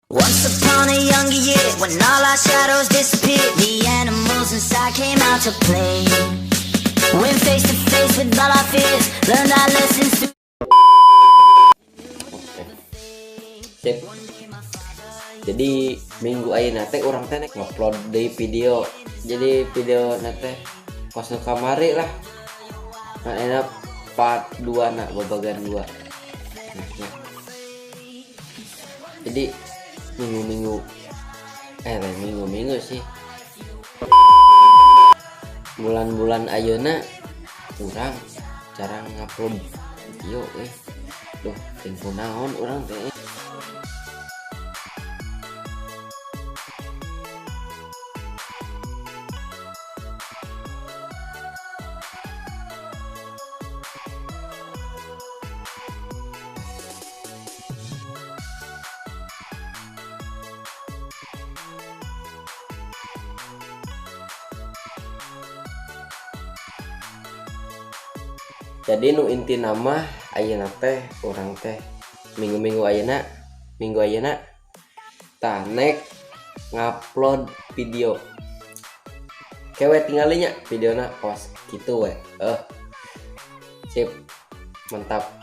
Once upon a younger year, when all our shadows disappeared, the animals inside came out to play. Went face to face with all our fears, learned our lessons through. Sip. Jadi minggu ayeuna teh urang teh nek ngupload deui video. Jadi video teh kos nu kamari lah. Nah, enak part 2 nak babagan 2. Nah. Jadi minggu-minggu sih. Bulan-bulan ayeuna urang jarang ngupload video Duh, info naon urang teh. Jadi nu inti nama ayeuna teh urang teh minggu ayeuna tanek ngupload video. Kewe tinggalinya videona kos kitu we. Sip. Mantap.